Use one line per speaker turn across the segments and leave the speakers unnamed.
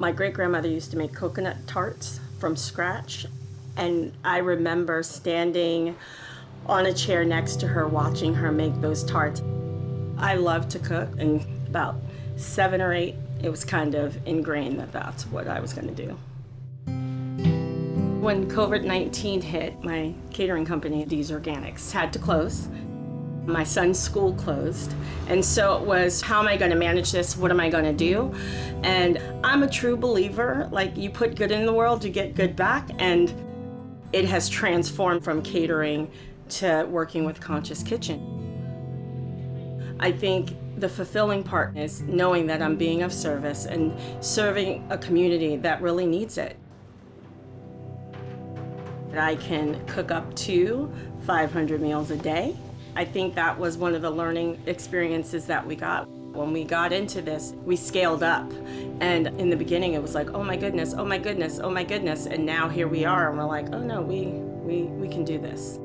My great-grandmother used to make coconut tarts from scratch, and I remember standing on a chair next to her watching her make those tarts. I love to cook, and about 7 or 8, it was kind of ingrained that that's what I was going to do. When COVID-19 hit, my catering company, Dee's Organics, had to close. My son's school closed, and so it was, how am I going to manage this? What am I going to do? And I'm a true believer, like, you put good in the world, you get good back, and it has transformed from catering to working with Conscious Kitchen. I think the fulfilling part is knowing that I'm being of service and serving a community that really needs it. I can cook up to 500 meals a day. I think that was one of the learning experiences that we got. When we got into this, we scaled up. And in the beginning, it was like, oh my goodness, oh my goodness, oh my goodness. And now here we are, and we're like, oh no, we can do this.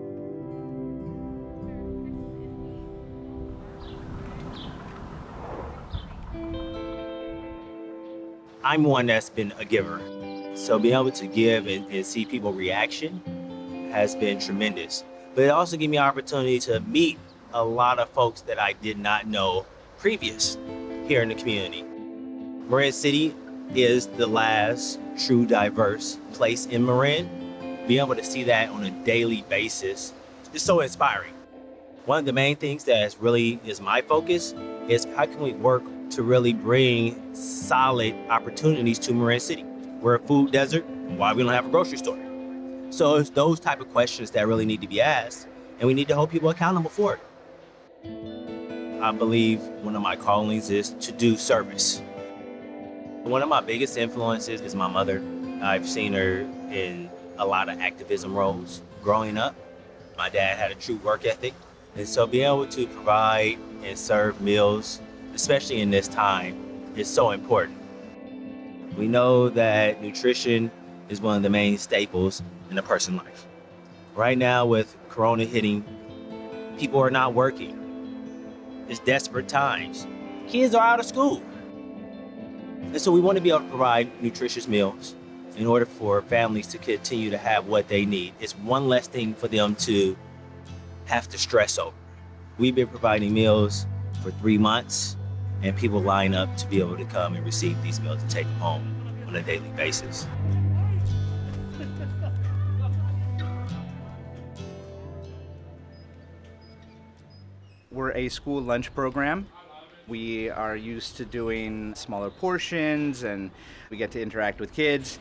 I'm one that's been a giver. So being able to give and see people's reaction has been tremendous. But it also gave me an opportunity to meet a lot of folks that I did not know previous here in the community. Marin City is the last true diverse place in Marin. Being able to see that on a daily basis is so inspiring. One of the main things that really is my focus is how can we work to really bring solid opportunities to Marin City. We're a food desert, why we don't have a grocery store? So it's those type of questions that really need to be asked, and we need to hold people accountable for it. I believe one of my callings is to do service. One of my biggest influences is my mother. I've seen her in a lot of activism roles growing up. My dad had a true work ethic, and so being able to provide and serve meals, especially in this time, is so important. We know that nutrition is one of the main staples in a person's life. Right now, with Corona hitting, people are not working. It's desperate times. Kids are out of school. And so we want to be able to provide nutritious meals in order for families to continue to have what they need. It's one less thing for them to have to stress over. We've been providing meals for 3 months, and people line up to be able to come and receive these meals and take them home on a daily basis.
We're a school lunch program. We are used to doing smaller portions, and we get to interact with kids.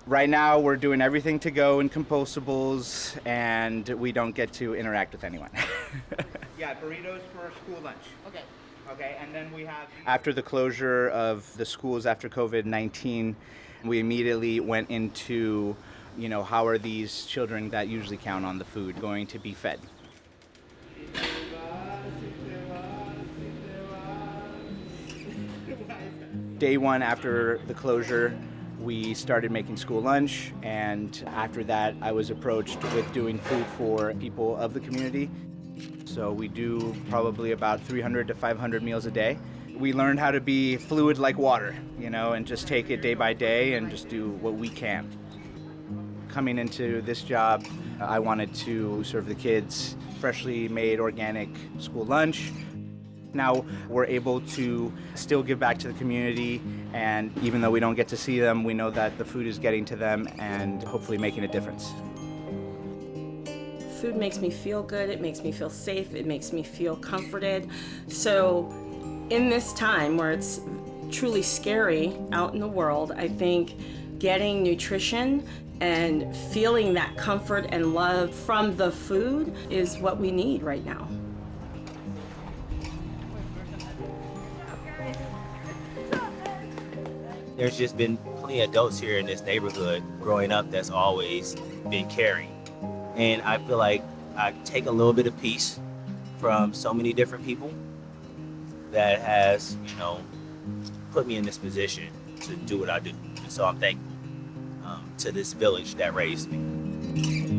Right now, we're doing everything to go in compostables, and we don't get to interact with anyone. Yeah, burritos for school lunch. Okay, and then we have... After the closure of the schools after COVID-19, we immediately went into, how are these children that usually count on the food going to be fed? Day one after the closure, we started making school lunch, and after that, I was approached with doing food for people of the community. So we do probably about 300 to 500 meals a day. We learned how to be fluid like water, and just take it day by day and just do what we can. Coming into this job, I wanted to serve the kids freshly made organic school lunch. Now we're able to still give back to the community, and even though we don't get to see them, we know that the food is getting to them and hopefully making a difference.
Food makes me feel good, it makes me feel safe, it makes me feel comforted. So in this time where it's truly scary out in the world, I think getting nutrition and feeling that comfort and love from the food is what we need right now.
There's just been plenty of adults here in this neighborhood growing up that's always been caring. And I feel like I take a little bit of peace from so many different people that has, put me in this position to do what I do. And so I'm thankful to this village that raised me.